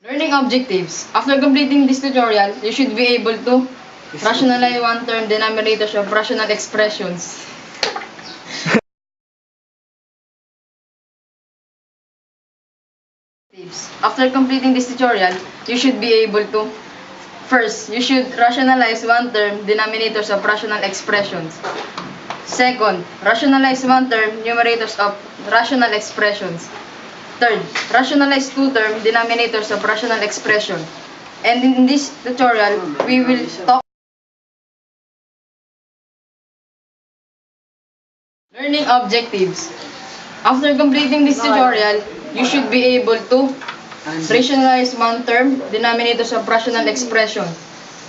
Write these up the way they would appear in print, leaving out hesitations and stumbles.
Learning objectives. After completing this tutorial, you should be able to rationalize one-term denominators of rational expressions. After completing this tutorial, you should be able to first, you should rationalize one-term denominators of rational expressions. Second, rationalize one-term numerators of rational expressions. Third, rationalize two-term denominators of rational expression. And in this tutorial, we will talk learning objectives. After completing this tutorial, you should be able to rationalize one-term denominators of rational expression.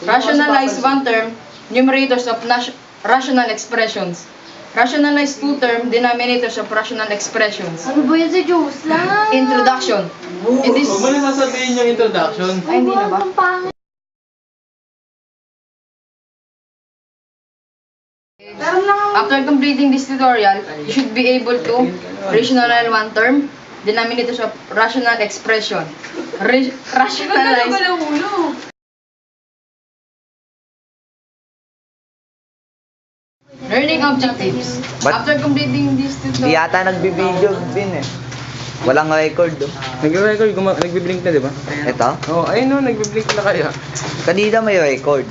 Rationalize one-term numerators of rational expressions. Rationalize two-term denominators of rational expressions. Ano ba yan si Diyos lang? Introduction. In this... Huwag mo na sasabihin yung introduction. Ay, hindi na ba? Ang pangit. After completing this tutorial, you should be able to rationalize one term, denominators of rational expression. Rationalize... Learning objectives. After completing this Di tutorial... yata nagbibideo din eh. Walang record oh. Nagre-record, nagbiblink na, di ba? Ito? Oo, ayun no, nagbiblink na kaya. Kanina may record.